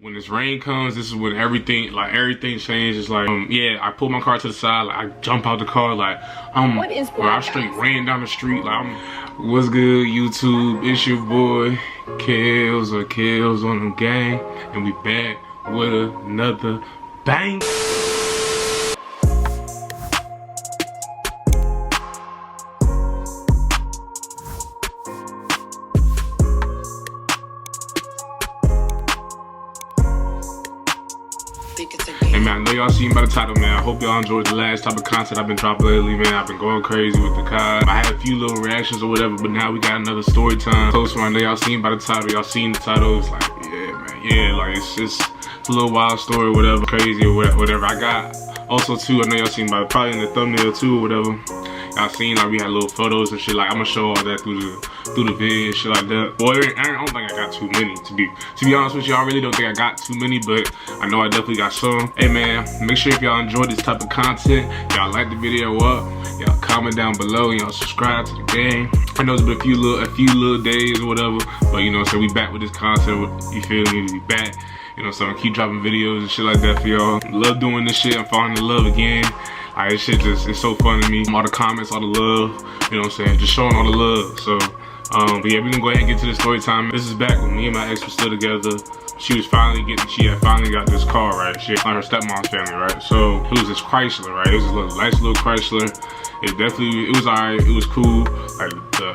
When this rain comes, this is when everything changes. Like, yeah, I pull my car to the side, like I jump out the car, like I straight ran down the street, like what's good, YouTube? It's your boy Kells on the gang, and we back with another bang. Hey man, I know y'all seen by the title, man. I hope y'all enjoyed the last type of content I've been dropping lately, man. I've been going crazy with the COD. I had a few little reactions or whatever, but now we got another story time. Close one, I know y'all seen by the title. Y'all seen the title. It's like, yeah, man, yeah, like it's just a little wild story or whatever, crazy or whatever. I got also too, I know y'all seen by probably in the thumbnail too or whatever. Y'all seen like we had little photos and shit. Like I'm gonna show all that through the vid and shit like that. Boy, I don't think I got too many to be honest with you. I really don't think I got too many, but I know I definitely got some. Hey man, make sure if y'all enjoyed this type of content, y'all like the video up, y'all comment down below, and y'all subscribe to the game. I know it's been a few little days or whatever, but you know, so we back with this content. You feel me? We back. You know, so I'm keep dropping videos and shit like that for y'all. Love doing this shit. I'm falling in love again. This shit just, it's so fun to me. All the comments, all the love, you know what I'm saying? Just showing all the love. So, but yeah, we're gonna go ahead and get to the story time. This is back when me and my ex were still together. She had finally got this car, right? She had her stepmom's family, right? So, it was this Chrysler, right? It was a nice little Chrysler. It was alright, it was cool. Like,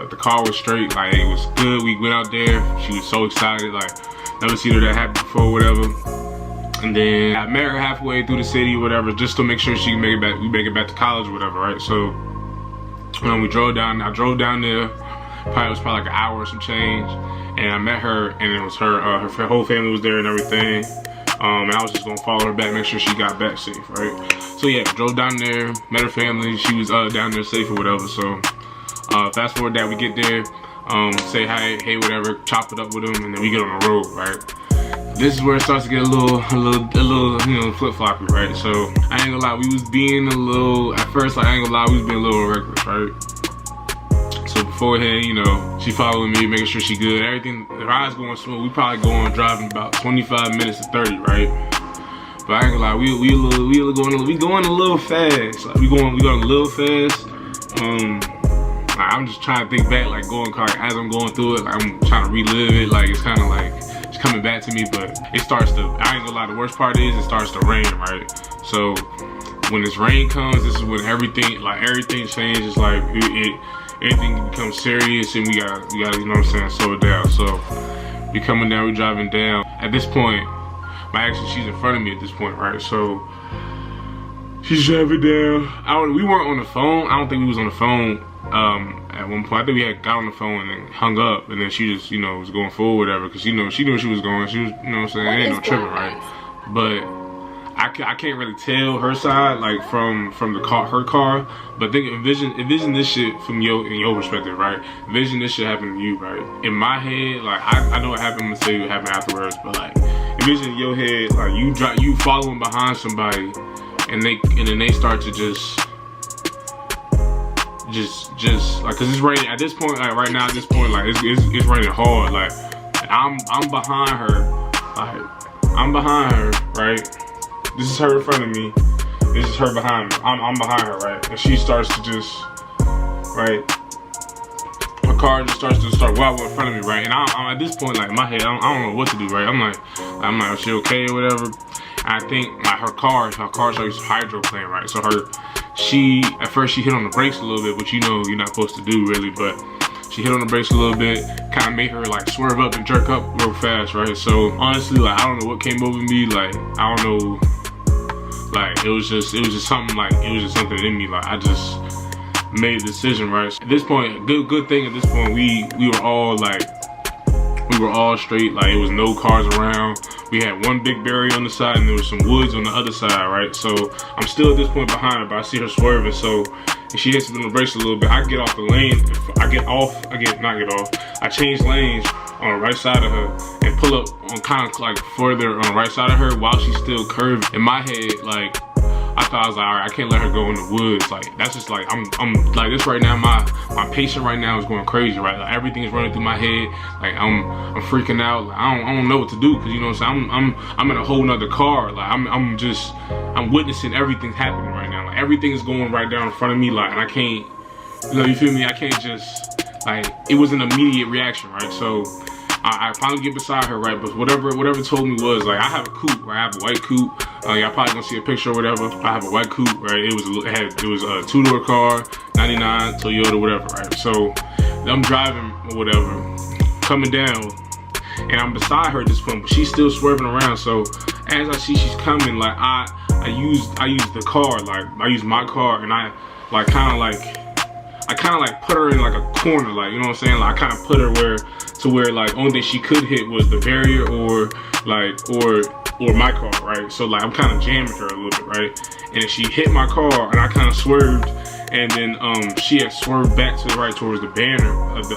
the car was straight, like, it was good. We went out there, she was so excited, like, never seen her that happy before, whatever. And then I met her halfway through the city or whatever, just to make sure she can make it back. We make it back to college or whatever, right? So we drove down. I drove down there. It was probably like an hour or some change, and I met her, and it was her. Her whole family was there and everything. And I was just gonna follow her back, make sure she got back safe, right? So yeah, drove down there, met her family. She was down there safe or whatever. So fast forward that we get there, say hi, hey, whatever, chop it up with them, and then we get on the road, right? This is where it starts to get a little, you know, flip-floppy, right? So, I ain't gonna lie, we was being a little, at first, like, I ain't gonna lie, we was being a little reckless, right? So, beforehand, you know, she following me, making sure she good, everything, the ride's going smooth. We probably driving about 25 minutes to 30, right? But I ain't gonna lie, we going a little fast. Like, we going a little fast. Like, I'm just trying to think back, like, as I'm going through it, like, I'm trying to relive it, like, it's kind of like, coming back to me, but it starts to, I ain't gonna lie, the worst part is it starts to rain, right? So when this rain comes, this is when everything changes, like everything becomes serious, and we gotta, you know what I'm saying, slow it down. So we coming down, we driving down. At this point, she's in front of me at this point, right? So she's driving down. We weren't on the phone. I don't think we was on the phone at one point. I think we had got on the phone and then hung up, and then she just, you know, was going forward, whatever, because she knew she was going. She was, you know what I'm saying, ain't no tripping, right? But I can't really tell her side, like, from the car, her car. But envision this shit from in your perspective, right? Envision this shit happening to you, right? In my head, like, I know what happened. I'm gonna say what happened afterwards, but like, envision in your head, like, you following behind somebody, and then they start to just like, cause it's raining at this point, like right now at this point, like it's raining hard, like, and I'm behind her, right? This is her in front of me, this is her behind me, I'm behind her, right? And she starts to just, right, my car just starts to wobble in front of me, right? And I'm at this point, like, in my head, I don't know what to do, right? I'm like, is she okay or whatever? And I think like her car starts hydroplane, right? So at first she hit on the brakes a little bit, which, you know, you're not supposed to do really, but she hit on the brakes a little bit, kind of made her like swerve up and jerk up real fast, right? So honestly, like, I don't know what came over me, like, I don't know, like, it was just something, like, it was just something in me, like, I just made a decision, right? At this point, good thing at this point, we were all straight, like, it was no cars around. We had one big barrier on the side, and there was some woods on the other side, right? So I'm still at this point behind her, but I see her swerving. So if she hits it on the brakes a little bit, I get off the lane. I change lanes on the right side of her and pull up on kind of like further on the right side of her while she's still curving. In my head, like, I thought I was like, all right, I can't let her go in the woods. Like, that's just like, I'm like this right now. My patient right now is going crazy, right? Like, everything is running through my head. Like, I'm freaking out. Like, I don't know what to do, because you know what I'm saying. I'm in a whole nother car. Like, I'm witnessing everything happening right now. Like, everything is going right down in front of me. Like, and I can't, you know, you feel me? I can't just, like, it was an immediate reaction, right? So I finally get beside her, right? But whatever told me was, like, I have a coupe, right? I have a white coupe. Y'all probably gonna see a picture or whatever. I have a white coupe, right? It was a 2-door car, 99 Toyota, whatever, right? So I'm driving or whatever, coming down, and I'm beside her at this point, but she's still swerving around. So as I see she's coming, like I use the car, like I use my car, and I kind of like put her in like a corner, like, you know what I'm saying? Like, I kind of put her where like only thing she could hit was the barrier or my car, right? So like I'm kind of jamming her a little bit, right? And then she hit my car, and I kind of swerved, and then she had swerved back to the right towards the banner of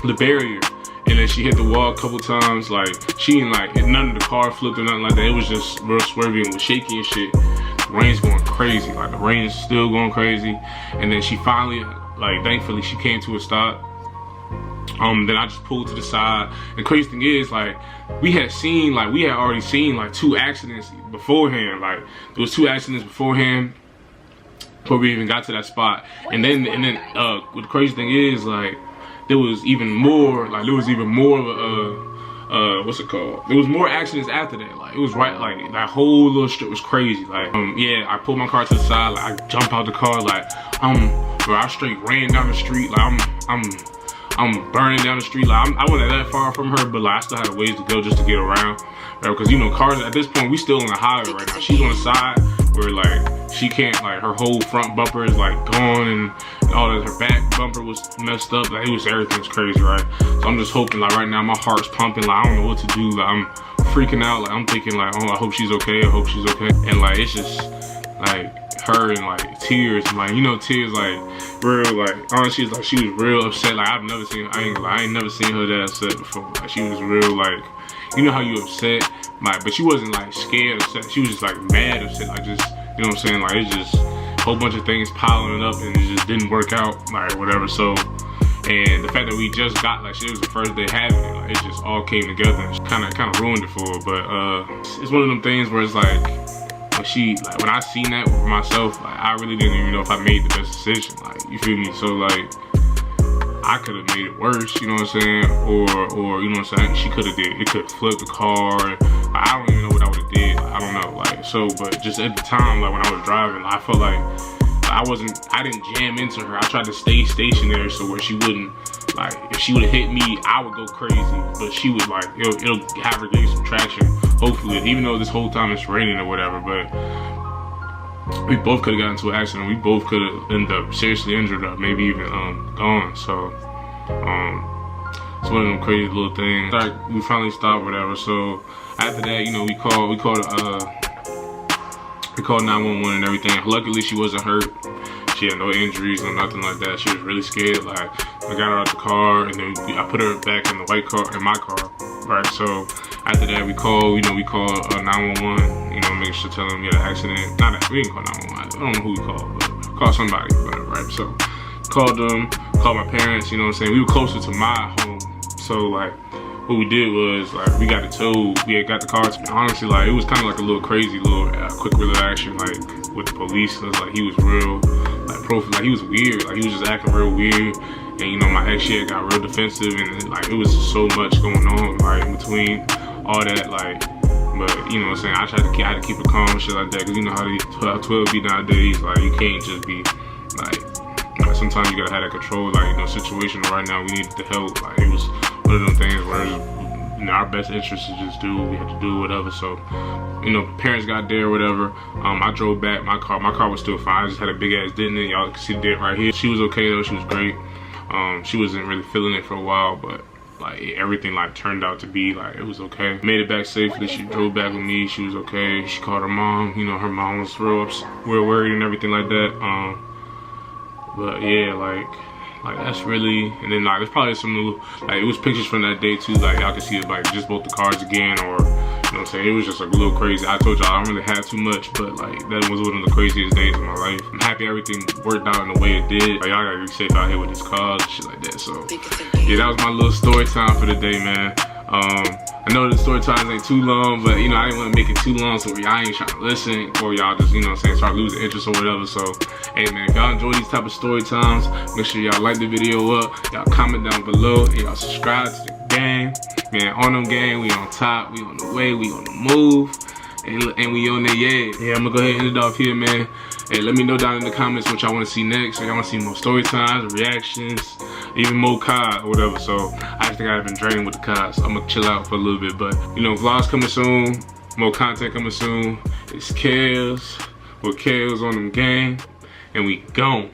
the barrier, and then she hit the wall a couple times. Like, she didn't like none of the car flipped or nothing like that. It was just real swervy and was shaky and shit. The rain's going crazy, like the rain is still going crazy. And then she finally, like, thankfully she came to a stop. Then I just pulled to the side. And crazy thing is, like, we had already seen like 2 accidents beforehand. Like, there was 2 accidents beforehand before we even got to that spot. And then what the crazy thing is, like, there was even more of a what's it called? There was more accidents after that. Like, it was right, like, that whole little strip was crazy. Like, yeah, I pulled my car to the side, like, I jumped out the car, like, bro, I straight ran down the street, like, I'm burning down the street. Like, I wasn't that far from her, but like, I still had a ways to go just to get around. Because, you know, cars at this point, we still on the highway right now. She's on the side where, like, she can't, like, her whole front bumper is like gone, and all that, her back bumper was messed up. Like, everything's crazy, right? So I'm just hoping, like, right now my heart's pumping. Like, I don't know what to do. Like, I'm freaking out. Like, I'm thinking, like, oh, I hope she's okay. I hope she's okay. And like, it's just like her and like tears, and, like, you know, tears, like, real, like, honestly, like, she was real upset. Like, I ain't never seen her that upset before. Like, she was real, like, you know how you upset, like, but she wasn't like scared upset. She was just like mad upset, like, just, you know what I'm saying? Like, it's just a whole bunch of things piling up, and it just didn't work out, like, whatever. So, and the fact that we just got, like, shit, it was the first day having it, like, it just all came together, and kind of ruined it for her. But it's one of them things where it's like, when I seen that for myself, like, I really didn't even know if I made the best decision. Like, you feel me? So like, I could have made it worse, you know what I'm saying? Or you know what I'm saying? She could have did. It could have flipped the car. Like, I don't even know what I would have did. Like, I don't know. Like, so, but just at the time, like, when I was driving, I felt like I didn't jam into her. I tried to stay stationary so where she wouldn't, like, if she would have hit me, I would go crazy. But she would, like, it'll have her gain some traction, hopefully, even though this whole time it's raining or whatever. But we both could have gotten into an accident. We both could have ended up seriously injured or maybe even gone. So it's one of them crazy little things. Like, we finally stopped, whatever. So after that, you know, we called 911 and everything. Luckily, she wasn't hurt. She had no injuries or nothing like that. She was really scared. Like, I got her out the car, and then I put her back in the white car, in my car, right? So after that, we called 911, you know, making sure, telling them we had an accident. Not that, we didn't call 911. I don't know who we called, but we called somebody, whatever, right? So called them, called my parents, you know what I'm saying? We were closer to my home. So, like, what we did was, like, we got it towed. We had got the car. Honestly, like, it was kind of like a little crazy, quick reaction, like, with the police. It was like, he was real, like, he was weird. Like, he was just acting real weird. And, you know, my ex shit got real defensive, and, like, it was so much going on, like, in between all that, like, but, you know what I'm saying? I had to keep it calm and shit like that, because you know how these 12 be nowadays. Like, you can't just be, like, sometimes you gotta have that control. Like, you know, situation right now, we needed the help. Like, it was one of them things where it was, you know, our best interest to just do what we had to do, whatever. So, you know, parents got there, whatever. I drove back my car. My car was still fine. I just had a big ass dent in it. Y'all can see the dent right here. She was okay though. She was great. She wasn't really feeling it for a while, but like, everything, like, turned out to be, like, it was okay. Made it back safely. She drove back with me. She was okay. She called her mom. You know, her mom was real worried and everything like that. But yeah, like that's really, and then, like, there's probably some new, like, it was pictures from that day too, like, y'all can see it, like, just both the cars again, or, know what I'm saying? It was just like a little crazy. I told y'all I don't really have too much, but like that was one of the craziest days of my life. I'm happy everything worked out in the way it did. Like, y'all gotta be safe out here with these cars and shit like that. So yeah, that was my little story time for the day, man. I know the story times ain't too long, but you know, I didn't want to make it too long so y'all ain't trying to listen, or y'all just, you know what I'm saying, start losing interest or whatever. So hey man, if y'all enjoy these type of story times, make sure y'all like the video up, y'all comment down below, and y'all subscribe to the gang. Man, on them gang, we on top, we on the way, we on the move, and we on there, yeah. Yeah, I'm gonna go ahead and end it off here, man. Hey, let me know down in the comments what y'all want to see next. So y'all want to see more story times, reactions, even more COD or whatever. So I just think I've been draining with the COD, so I'm gonna chill out for a little bit. But you know, vlogs coming soon, more content coming soon. It's Kells with Kells on them gang, and we gone.